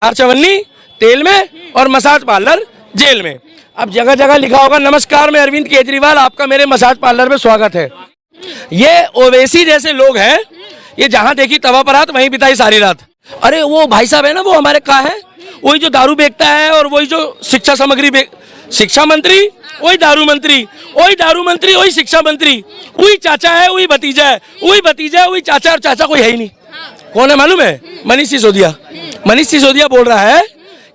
चार चवन्नी तेल में और मसाज पार्लर जेल में। अब जगह जगह लिखा होगा नमस्कार मैं अरविंद केजरीवाल, आपका मेरे मसाज पार्लर में स्वागत है। ये ओवैसी जैसे लोग हैं, ये जहां देखी तवा पर हाथ वहीं बिताई सारी रात। अरे वो भाई साहब है ना, वो हमारे कहाँ है, वही जो दारू बेचता है और वही जो शिक्षा सामग्री शिक्षा मंत्री, वही दारू मंत्री, वही दारू मंत्री, वही शिक्षा मंत्री, वही चाचा है, वही भतीजा है, वही भतीजा है, वही चाचा, और चाचा कोई है ही नहीं। कौन है मालूम है? मनीष सिसोदिया। मनीष सिसोदिया बोल रहा है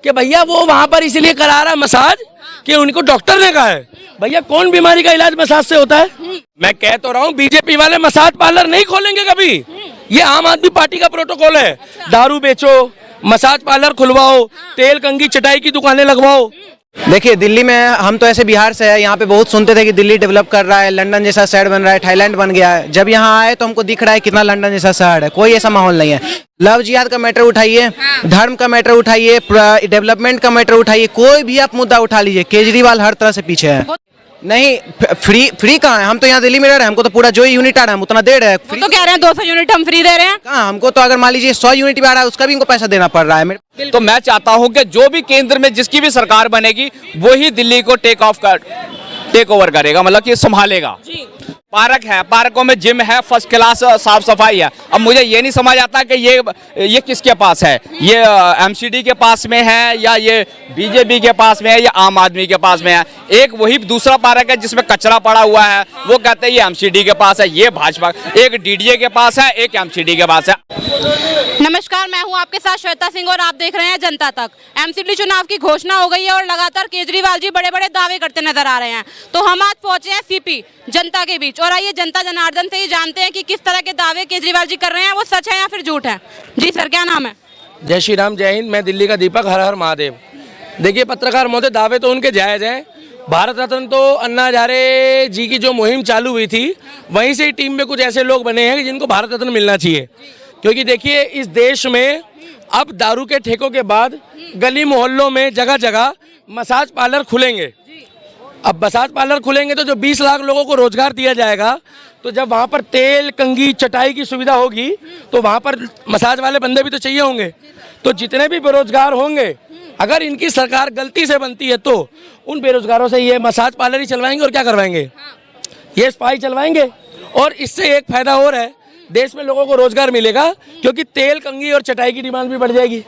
कि भैया वो वहां पर इसलिए करा रहा मसाज कि उनको डॉक्टर ने कहा है। भैया कौन बीमारी का इलाज मसाज से होता है? मैं कह तो रहा हूँ बीजेपी वाले मसाज पार्लर नहीं खोलेंगे कभी। ये आम आदमी पार्टी का प्रोटोकॉल है। दारू बेचो, मसाज पार्लर खुलवाओ, तेल कंघी चटाई की दुकानें लगवाओ। देखिए दिल्ली में, हम तो ऐसे बिहार से है, यहाँ पे बहुत सुनते थे कि दिल्ली डेवलप कर रहा है, लंदन जैसा शहर बन रहा है, थाईलैंड बन गया है। जब यहाँ आए तो हमको दिख रहा है कितना लंदन जैसा शहर है। कोई ऐसा माहौल नहीं है। लव जिहाद का मैटर उठाइए, धर्म का मैटर उठाइए, डेवलपमेंट का मैटर उठाइए, कोई भी आप मुद्दा उठा लीजिए, केजरीवाल हर तरह से पीछे है। नहीं, फ्री कहाँ है? हम तो यहाँ दिल्ली में रह रहे हैं, हमको तो पूरा जो यूनिट आ रहा है हम उतना दे रहे हैं। तो कह रहे हैं 200 यूनिट हम फ्री दे रहे हैं। कहाँ, हमको तो अगर मान लीजिए 100 यूनिट भी आ रहा है उसका भी हमको पैसा देना पड़ रहा है। तो मैं चाहता हूं कि जो भी केंद्र में जिसकी भी सरकार बनेगी वही दिल्ली को टेक ओवर करेगा, मतलब कि संभालेगा। पार्क है, पार्कों में जिम है, फर्स्ट क्लास साफ सफाई है। अब मुझे ये नहीं समझ आता कि ये किसके पास है, ये एमसीडी के पास में है या ये बीजेपी के पास में है या आम आदमी के पास में है। एक वही दूसरा पार्क है जिसमें कचरा पड़ा हुआ है, वो कहते हैं ये एमसीडी के पास है, ये भाजपा। एक डीडीए के पास है, एक एमसीडी के पास है। नमस्कार, मैं हूं आपके साथ श्वेता सिंह और आप देख रहे हैं जनता तक। एमसीडी चुनाव की घोषणा हो गई है और लगातार केजरीवाल जी बड़े बड़े दावे करते नजर आ रहे हैं। तो हम आज पहुंचे हैं सीपी जनता के बीच और आइए जनता जनार्दन से ही जानते हैं कि किस तरह के दावे केजरीवाल जी कर रहे हैं, वो सच है या फिर झूठ है। जी सर, क्या नाम है? जय श्री राम, जय हिंद। मैं दिल्ली का दीपक, हर हर महादेव। देखिए पत्रकार महोदय, दावे तो उनके जायज़ हैं। भारत रत्न तो अन्ना हजारे जी की जो मुहिम चालू हुई थी वहीं से ही टीम में कुछ ऐसे लोग बने हैं जिनको भारत रत्न मिलना चाहिए। क्योंकि देखिए इस देश में अब दारू के ठेकों के बाद गली मोहल्लों में जगह जगह मसाज पार्लर खुलेंगे। अब मसाज पार्लर खुलेंगे तो जो 20 लाख लोगों को रोजगार दिया जाएगा, तो जब वहाँ पर तेल कंघी चटाई की सुविधा होगी तो वहाँ पर मसाज वाले बंदे भी तो चाहिए होंगे। तो जितने भी बेरोजगार होंगे, अगर इनकी सरकार गलती से बनती है तो उन बेरोजगारों से ये मसाज पार्लर ही चलवाएंगे और क्या करवाएंगे, ये स्पाई चलवाएंगे। और इससे एक फायदा और है, देश में लोगों को रोजगार मिलेगा क्योंकि तेल कंघी और चटाई की डिमांड भी बढ़ जाएगी।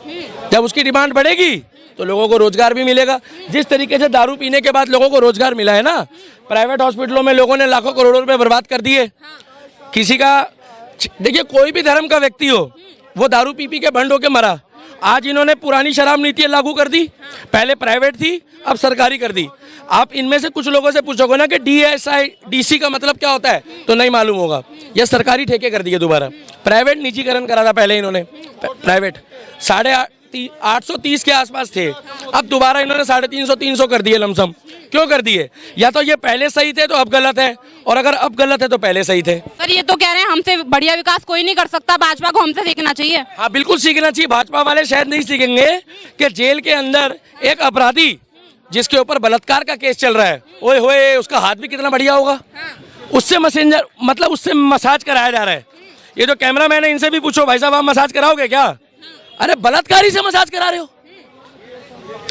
जब उसकी डिमांड बढ़ेगी तो लोगों को रोजगार भी मिलेगा। जिस तरीके से दारू पीने के बाद लोगों को रोजगार मिला है ना, प्राइवेट हॉस्पिटलों में लोगों ने लाखों करोड़ों रुपए बर्बाद कर दिए। किसी का, देखिए कोई भी धर्म का व्यक्ति हो, वो दारू पी के भंड होके मरा। आज इन्होंने पुरानी शराब नीति लागू कर दी, पहले प्राइवेट थी अब सरकारी कर दी। आप इनमें से कुछ लोगों से पूछोगे ना कि DSI का मतलब क्या होता है तो नहीं मालूम होगा। यह सरकारी ठेके कर दिए दोबारा, प्राइवेट निजीकरण करा था पहले इन्होंने। प्राइवेट 830 के आसपास थे, अब दोबारा इन्होंने 350 कर दिए लमसम। क्यों कर दिए? या तो ये पहले सही थे तो अब गलत है, और अगर अब गलत है तो पहले सही थे। सर ये तो कह रहे हैं हमसे बढ़िया विकास कोई नहीं कर सकता, भाजपा को हमसे सीखना चाहिए। हाँ बिल्कुल सीखना चाहिए। भाजपा वाले शायद नहीं सीखेंगे कि जेल के अंदर एक अपराधी जिसके ऊपर बलात्कार का केस चल रहा है, ओए होए उसका हाथ भी कितना बढ़िया होगा, उससे मैसेंजर मतलब उससे मसाज कराया जा रहा है। ये जो कैमरामैन है इनसे भी पूछो, भाई साहब आप मसाज कराओगे क्या? अरे बलात्कारी से मसाज करा रहे हो।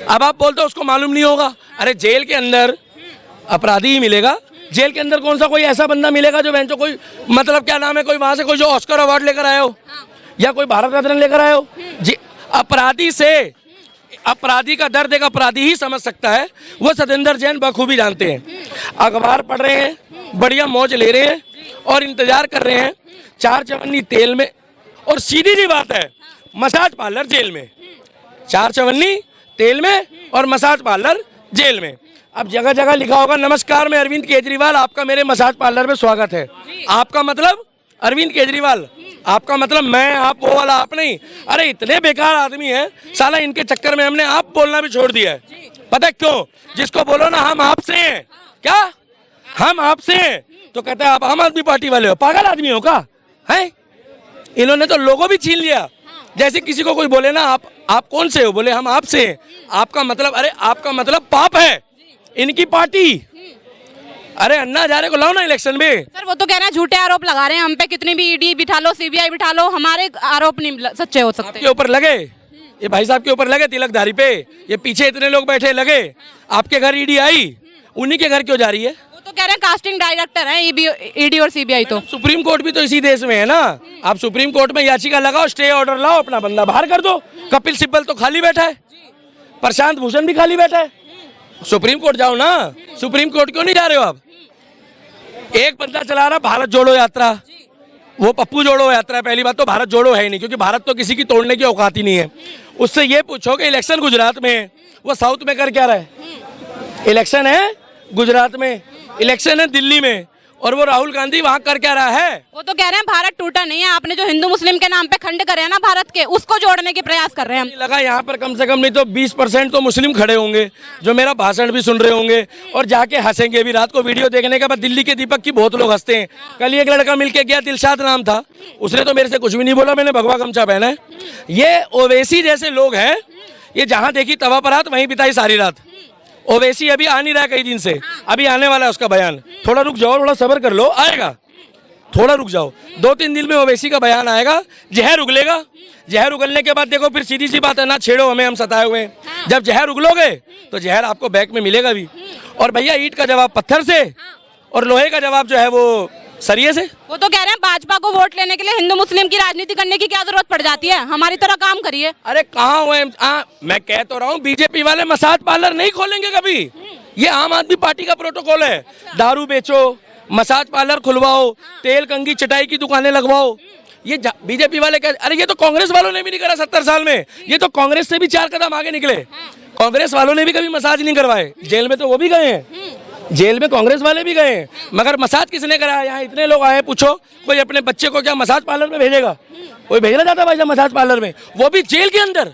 अब आप बोलते हो उसको मालूम नहीं होगा। अरे जेल के अंदर अपराधी ही मिलेगा, जेल के अंदर कौन सा कोई ऐसा बंदा मिलेगा जो बेंचो कोई मतलब क्या नाम है, कोई वहां से कोई जो ऑस्कर अवार्ड लेकर आए हो या कोई भारत रत्न लेकर आए हो। अपराधी से, अपराधी का दर्द एक अपराधी ही समझ सकता है, वो सतेंद्र जैन बखूबी जानते हैं। अखबार पढ़ रहे हैं, बढ़िया मौज ले रहे हैं और इंतजार कर रहे हैं 4 चवन्नी तेल में, और सीधी सी बात है मसाज पार्लर जेल में। 4 चवन्नी तेल में और मसाज पार्लर जेल में। अब जगह जगह लिखा होगा नमस्कार मैं अरविंद केजरीवाल, आपका मेरे मसाज पार्लर में स्वागत है। आपका मतलब अरविंद केजरीवाल, आपका मतलब मैं, आप, वो वाला आप नहीं। अरे इतने बेकार आदमी हैं साला, इनके चक्कर में हमने आप बोलना भी छोड़ दिया है। पता है क्यों? जिसको बोलो ना हम आपसे हैं, क्या हम आपसे हैं, तो कहते हैं आप आम आदमी पार्टी वाले हो। पागल आदमी हो का है? इन्होंने तो लोगो भी छीन लिया। जैसे किसी को कोई बोले ना आप कौन से हो, बोले हम आपसे हैं। आपका मतलब, अरे आपका मतलब पाप है इनकी पार्टी। अरे अन्ना हजारे को लाओ ना इलेक्शन में। सर वो तो कह रहे हैं झूठे आरोप लगा रहे हैं हम पे, कितनी भी ईडी बिठा लो, सीबीआई बिठा लो, हमारे आरोप नहीं सच्चे हो सकते। आपके ऊपर लगे, ये भाई साहब के ऊपर लगे तिलकधारी पे, ये पीछे इतने लोग बैठे लगे, आपके घर ईडी आई, उन्हीं के घर क्यों जा रही है? वो तो कह रहे हैं कास्टिंग डायरेक्टर हैं ईडी और सीबीआई। तो सुप्रीम कोर्ट भी तो इसी देश में है ना। आप सुप्रीम कोर्ट में याचिका लगाओ, स्टे ऑर्डर लाओ, अपना बंदा बाहर कर दो। कपिल सिब्बल तो खाली बैठा है, प्रशांत भूषण भी खाली बैठा है। सुप्रीम कोर्ट जाओ ना, सुप्रीम कोर्ट क्यों नहीं जा रहे हो आप? एक बंदा चला रहा भारत जोड़ो यात्रा, वो पप्पू जोड़ो यात्रा। पहली बात तो भारत जोड़ो है ही नहीं, क्योंकि भारत तो किसी की तोड़ने की औकात ही नहीं है। उससे ये पूछो कि इलेक्शन गुजरात में है, वो साउथ में कर क्या रहा है? इलेक्शन है गुजरात में, इलेक्शन है दिल्ली में, और वो राहुल गांधी वहां कर क्या रहा है? वो तो कह रहे हैं भारत टूटा नहीं है, आपने जो हिंदू मुस्लिम के नाम पे खंड करे हैं ना भारत के, उसको जोड़ने के प्रयास कर रहे हैं हम। लगा यहाँ पर कम से कम नहीं तो 20% तो मुस्लिम खड़े होंगे जो मेरा भाषण भी सुन रहे होंगे और जाके हंसेंगे भी। रात को वीडियो देखने के बाद दिल्ली के दीपक की बहुत लोग हंसते हैं। कल एक लड़का मिलके गया, दिलशाद नाम था, उसने तो मेरे से कुछ भी नहीं बोला, मैंने भगवा गमछा पहना है। ये ओवैसी जैसे लोग हैं, ये जहाँ देखी तवा परात वहीं बिताई सारी रात। ओवैसी अभी आ नहीं रहा कई दिन से, अभी आने वाला है उसका बयान। थोड़ा रुक जाओ, थोड़ा सब्र कर लो, आएगा। थोड़ा रुक जाओ, 2-3 दिन में ओवैसी का बयान आएगा, जहर उगलेगा। जहर उगलने के बाद देखो फिर सीधी सी बात है, ना छेड़ो हमें, हम सताए हुए हैं। जब जहर उगलोगे तो जहर आपको बैक में मिलेगा भी। और भैया ईंट का जवाब पत्थर से और लोहे का जवाब जो है वो सरिये से। वो तो कह रहे हैं भाजपा को वोट लेने के लिए हिंदू मुस्लिम की राजनीति करने की क्या जरूरत पड़ जाती है, हमारी तरह काम करिए। अरे कहाँ हुए? मैं कह तो रहा हूँ, बीजेपी वाले मसाज पार्लर नहीं खोलेंगे कभी। ये आम आदमी पार्टी का प्रोटोकॉल है। दारू बेचो, मसाज पार्लर खुलवाओ, तेल कंघी चटाई की दुकानें लगवाओ। ये बीजेपी वाले क्या? अरे ये तो कांग्रेस वालों ने भी नहीं करा 70 साल में। ये तो कांग्रेस से भी 4 कदम आगे निकले। कांग्रेस वालों ने भी कभी मसाज नहीं करवाए, जेल में तो वो भी गए हैं, जेल में कांग्रेस वाले भी गए हैं, मगर मसाज किसने कराया? यहाँ इतने लोग आए, पूछो कोई अपने बच्चे को क्या मसाज पार्लर में भेजेगा? कोई भेजना चाहता भाई साहब मसाज पार्लर में, वो भी जेल के अंदर?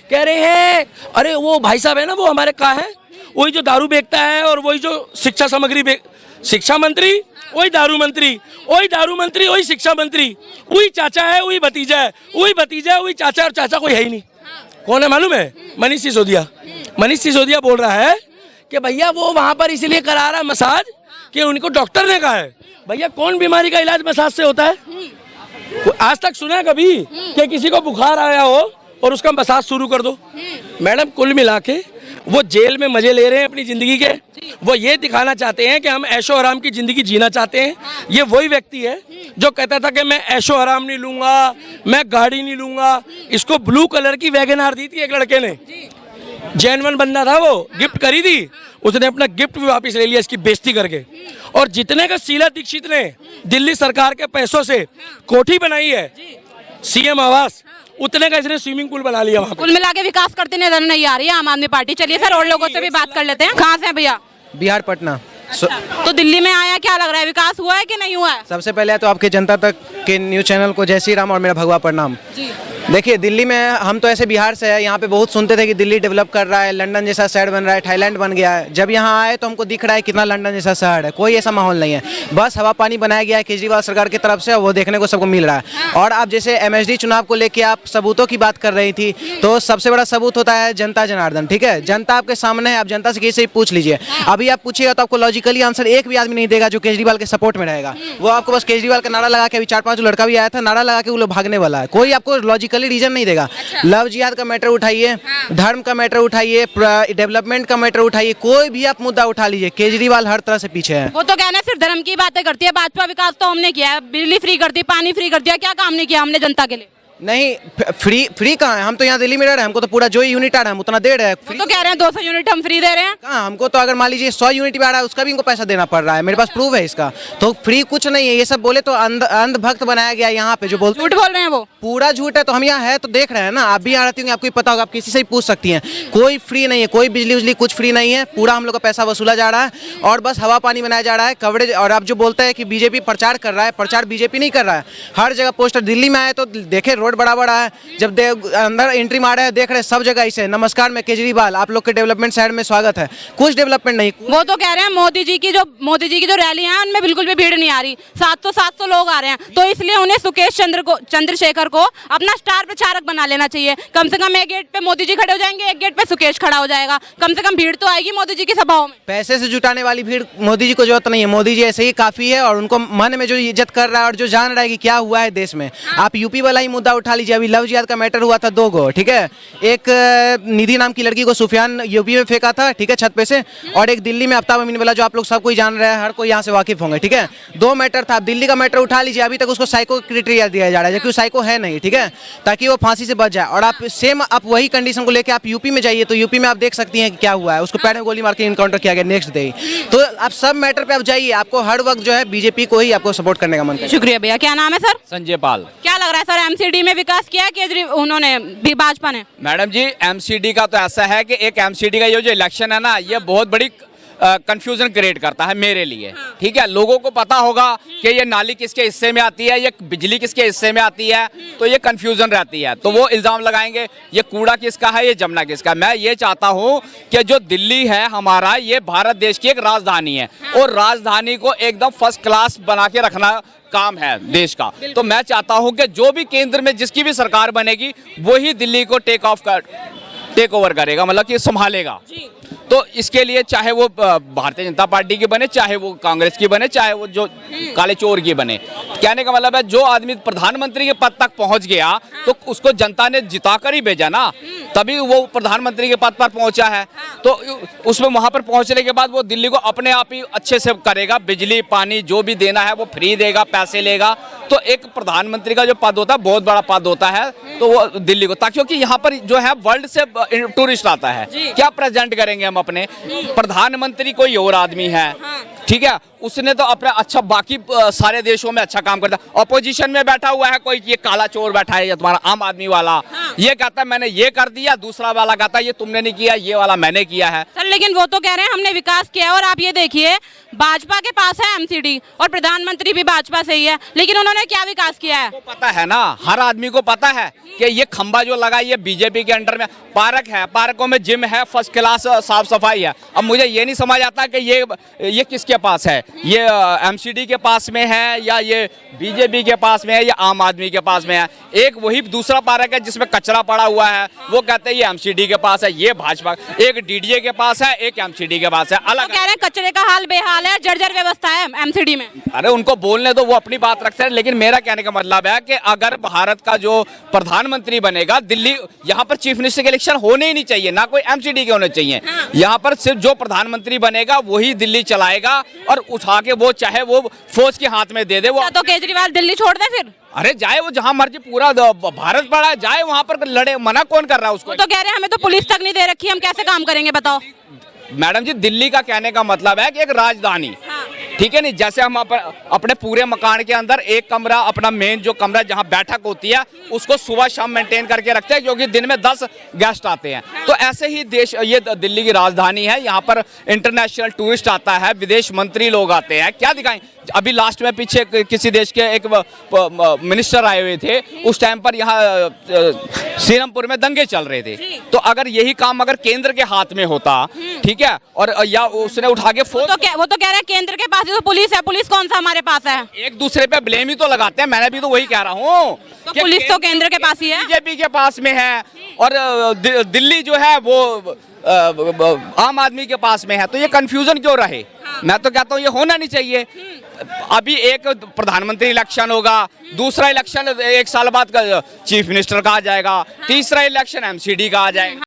कह रहे हैं अरे वो भाई साहब है ना, वो हमारे कहाँ है, वही जो दारू बेचता है और वही जो शिक्षा सामग्री शिक्षा मंत्री, वही दारू मंत्री, वही दारू मंत्री, वही शिक्षा मंत्री, वही चाचा है, वही भतीजा है, वही भतीजा है, वही चाचा, और चाचा कोई है ही नहीं। कौन है मालूम है? मनीष सिसोदिया। मनीष सिसोदिया बोल रहा है कि भैया वो वहां पर इसलिए करा रहा है मसाज कि उनको डॉक्टर ने कहा है। भैया कौन बीमारी का इलाज मसाज से होता है? आज तक सुना है कभी कि किसी को बुखार आया हो और उसका मसाज शुरू कर दो? मैडम कुल मिला के वो जेल में मजे ले रहे हैं अपनी जिंदगी के। वो ये दिखाना चाहते हैं कि हम ऐशो आराम की जिंदगी जीना चाहते हैं। ये वही व्यक्ति है जो कहता था कि मैं ऐशो आराम नहीं लूंगा, मैं गाड़ी नहीं लूंगा। इसको ब्लू कलर की वैगनआर दी थी एक लड़के ने, जेन्युइन बंदा था, वो गिफ्ट करी थी, उसने अपना गिफ्ट भी वापस ले लिया इसकी बेइज्जती करके। और जितने का शीला दीक्षित ने दिल्ली सरकार के पैसों से कोठी बनाई है, सीएम आवास, उतने का इसने स्विमिंग पूल बना लिया वहाँ पे। कुल मिला के विकास करती नजर नहीं आ रही है आम आदमी पार्टी। चलिए सर और लोगों से भी बात कर लेते हैं। कहाँ से हैं भैया? बिहार पटना। तो दिल्ली में आया, क्या लग रहा है, विकास हुआ है कि नहीं हुआ है? सबसे पहले तो आपके जनता तक के न्यूज़ चैनल को जय श्री राम और मेरा भगवा प्रणाम। देखिए दिल्ली में हम तो ऐसे बिहार से है, यहाँ पे बहुत सुनते थे कि दिल्ली डेवलप कर रहा है, लंदन जैसा शहर बन रहा है, थाईलैंड बन गया है। जब यहाँ आए तो हमको दिख रहा है कितना लंदन जैसा शहर है। कोई ऐसा माहौल नहीं है, बस हवा पानी बनाया गया है केजरीवाल सरकार की तरफ से, वो देखने को सबको मिल रहा है। और आप जैसे MSD चुनाव को लेकर आप सबूतों की बात कर रही थी, तो सबसे बड़ा सबूत होता है जनता जनार्दन। ठीक है, जनता आपके सामने है, आप जनता से किसी से पूछ लीजिए। अभी आप पूछिएगा तो आपको लॉजिकली आंसर एक भी आदमी नहीं देगा जो केजरीवाल के सपोर्ट में रहेगा। वो आपको बस केजरीवाल का नारा लगा के, अभी 4-5 लड़का भी आया था, नारा लगा के वो लोग भागने वाला है। कोई आपको लॉजिकली रीजन नहीं देगा। लव जिहाद का मैटर उठाइए, धर्म का मैटर उठाइए, डेवलपमेंट का मैटर उठाइए, कोई भी आप मुद्दा उठा लीजिए, केजरीवाल हर तरह से पीछे है। वो तो कहना सिर्फ धर्म की बातें करती है, भाजपा विकास तो हमने किया है, बिजली फ्री कर दी, पानी फ्री कर दिया, क्या काम नहीं किया हमने जनता के लिए? नहीं, फ्री कहाँ है? हम तो यहाँ दिल्ली में रह रहे हैं, हमको तो पूरा जो यूनिट आ रहा है हम उतना दे रहे हैं। वो तो कह रहे हैं 200 यूनिट हम फ्री दे रहे हैं। कहाँ, हमको तो अगर मान लीजिए 100 यूनिट भी आ रहा है उसका भी इनको पैसा देना पड़ रहा है। मेरे पास प्रूफ है इसका। तो फ्री कुछ नहीं है, ये सब बोले तो अंधभक्त बनाया गया यहाँ पे, जो बोलते झूठ बोल रहे हैं, वो पूरा झूठ है। तो हम यहाँ है तो देख रहे हैं ना, आप भी यहाँ रहती होंगी, आपको पता होगा, आप किसी से भी पूछ सकती हैं। कोई फ्री नहीं है, कोई बिजली उजली कुछ फ्री नहीं है, पूरा हम लोग का पैसा वसूला जा रहा है और बस हवा पानी बनाया जा रहा है, कवरेज। और आप जो बोलते हैं कि बीजेपी प्रचार कर रहा है, प्रचार बीजेपी नहीं कर रहा है। हर जगह पोस्टर, दिल्ली में आए तो देखे रोड बड़ा बड़ा है, जब अंदर एंट्री मारे हैं देख रहे सब जगह ऐसे नमस्कार मैं केजरीवाल, आप लोग के डेवलपमेंट शहर में स्वागत है। कुछ डेवलपमेंट नहीं। वो तो कह रहे हैं मोदी जी की जो रैली है उनमें बिल्कुल भी भीड़ नहीं आ रही, 700 लोग आ रहे हैं। तो इसलिए उन्हें सुकेश चंद्रशेखर को अपना स्टार प्रचारक बना लेना चाहिए। कम से कम एक गेट पे मोदी जी खड़े हो जाएंगे, एक गेट पे सुकेश खड़ा हो जाएगा, कम से कम भीड़ तो आएगी मोदी जी की सभाओं में। पैसे से जुटाने वाली भीड़ मोदी जी को जरूरत नहीं है, मोदी जी ऐसे ही काफी है। और उनको मन में जो इज्जत कर रहा है और जो जान रहा है कि क्या हुआ है देश में, आप यूपी वाला ही मुद्दा मुद्दा उठा लीजिए, अभी लव जिहाद का मैटर हुआ था 2 गो, ठीक है। एक निधि नाम की लड़की को सुफियान यूपी में फेंका था, ठीक है, छत पे से, और एक दिल्ली में आफ्ताब अमीन वाला, जो आप लोग सब कोई जान रहे हैं, हर कोई यहाँ से वाकिफ होंगे, ठीक है। 2 मैटर था, दिल्ली का मैटर उठा लीजिए, अभी तक उसको साइको क्राइटेरिया दिया जा रहा है, जबकि वो साइको है नहीं, ठीक है, ताकि वो फांसी से बच जाए। और आप सेम आप वही कंडीशन को लेकर आप यूपी में जाइए, तो यूपी में आप देख सकती हैं कि क्या हुआ है, उसको पैर में गोली मार के इनकाउंटर किया गया नेक्स्ट डे। तो आप सब मैटर पे आप जाइए, आपको हर वक्त जो है बीजेपी को ही आपको सपोर्ट करने का मन करेगा। शुक्रिया भैया। क्या नाम है सर? संजय पाल। क्या लग रहा है सर, एमसीडी में विकास किया है केजरीवाल उन्होंने भी, भाजपा ने? मैडम जी, एमसीडी का तो ऐसा है कि एक एमसीडी का ये जो इलेक्शन है ना, ये बहुत बड़ी कंफ्यूजन क्रिएट करता है मेरे लिए, ठीक है। लोगों को पता होगा कि ये नाली किसके हिस्से में आती है, ये बिजली किसके हिस्से में आती है, तो ये कंफ्यूजन रहती है, तो वो इल्जाम लगाएंगे ये कूड़ा किसका है, ये जमुना किसका है। मैं ये चाहता हूँ कि जो दिल्ली है हमारा, ये भारत देश की एक राजधानी है, और राजधानी को एकदम फर्स्ट क्लास बना के रखना काम है देश का। तो मैं चाहता हूं कि जो भी केंद्र में जिसकी भी सरकार बनेगी, वही दिल्ली को टेक ओवर करेगा, मतलब कि संभालेगा। तो इसके लिए चाहे वो भारतीय जनता पार्टी की बने, चाहे वो कांग्रेस की बने, चाहे वो जो काले चोर की बने, कहने का मतलब है जो आदमी प्रधानमंत्री के पद तक पहुंच गया, तो उसको जनता ने जिता कर ही भेजा ना, तभी वो प्रधानमंत्री के पद पर पहुंचा है। तो उसमें वहां पर पहुंचने के बाद वो दिल्ली को अपने आप ही अच्छे से करेगा, बिजली पानी जो भी देना है वो फ्री देगा, पैसे लेगा। तो एक प्रधानमंत्री का जो पद होता है बहुत बड़ा पद होता है, तो वो दिल्ली को, क्योंकि यहाँ पर जो है वर्ल्ड से टूरिस्ट आता है, क्या प्रेजेंट करेंगे हम अपने? प्रधानमंत्री कोई और आदमी है, ठीक है, उसने तो अपना अच्छा बाकी सारे देशों में अच्छा काम करता है। ऑपोजिशन में बैठा हुआ है कोई, ये काला चोर बैठा है, ये तुम्हारा आम आदमी वाला, ये कहता है मैंने ये कर दिया, दूसरा वाला कहता है ये तुमने नहीं किया, ये वाला मैंने किया है। सर लेकिन वो तो कह रहे हैं हमने विकास किया है, और आप ये देखिए भाजपा के पास है एमसीडी और प्रधानमंत्री भी भाजपा से ही है, लेकिन उन्होंने क्या विकास किया है? पता है ना, हर आदमी को पता है कि ये खंबा जो लगा ये बीजेपी के अंडर में। पार्क है, पार्कों में जिम है, फर्स्ट क्लास साफ सफाई है। अब मुझे ये नहीं समझ आता कि ये किसके पास है, ये एमसीडी के पास में है, या ये बीजेपी के पास में है, या आम आदमी के पास में है। एक वही दूसरा पार्क है जिसमें कचरा पड़ा हुआ है, वो कहते हैं ये एमसीडी के पास है, ये भाजपा। एक डीडीए के पास है, एक एमसीडी के पास है, अलग। तो कह रहे हैं कचरे का हाल बेहाल है, जर्जर व्यवस्था है एमसीडी में। अरे उनको बोलने दो, वो अपनी बात रखते हैं, लेकिन मेरा कहने का मतलब है कि अगर भारत का जो प्रधानमंत्री बनेगा, दिल्ली, यहाँ पर चीफ मिनिस्टर के इलेक्शन होने ही नहीं चाहिए, ना कोई एमसीडी के होने चाहिए। यहाँ पर सिर्फ जो प्रधानमंत्री बनेगा वही दिल्ली चलाएगा, और उठा के वो चाहे वो फौज के हाथ में दे दे। वो तो केजरीवाल दिल्ली छोड़ दे फिर? अरे जाए वो जहां मर्जी, पूरा भारत पड़ा है, जाए वहां पर लड़े, मना कौन कर रहा है उसको? तो कह रहे हैं हमें तो पुलिस तक नहीं दे रखी, हम कैसे काम करेंगे बताओ? मैडम जी, दिल्ली का कहने का मतलब है कि एक राजधानी, ठीक है नहीं, जैसे हम अपने पूरे मकान के अंदर एक कमरा, अपना मेन जो कमरा जहां बैठक होती है, उसको सुबह शाम मेंटेन करके रखते हैं, क्योंकि दिन में 10 गेस्ट आते हैं। तो ऐसे ही देश, ये दिल्ली की राजधानी है, यहाँ पर इंटरनेशनल टूरिस्ट आता है, विदेश मंत्री लोग आते हैं, क्या दिखाएं। अभी लास्ट में पीछे किसी देश के एक मिनिस्टर आए हुए थे, उस टाइम पर यहाँ सीरमपुर में दंगे चल रहे थे। तो अगर यही काम अगर केंद्र के हाथ में होता, ठीक है, और या उसने उठा के वो तो कह रहे हैं केंद्र के पास ही तो पुलिस है, पुलिस कौन सा हमारे पास है? एक दूसरे पे ब्लेम ही तो लगाते हैं, मैंने भी तो वही कह रहा हूँ। तो पुलिस तो केंद्र के पास ही है, बीजेपी के पास में है, और दिल्ली जो है वो आम आदमी के पास में है। तो ये कंफ्यूजन क्यों रहे? मैं तो कहता हूँ ये होना नहीं चाहिए। अभी एक प्रधानमंत्री इलेक्शन होगा, दूसरा इलेक्शन 1 साल बाद का चीफ मिनिस्टर का आ जाएगा, तीसरा इलेक्शन एमसीडी का आ जाएगा।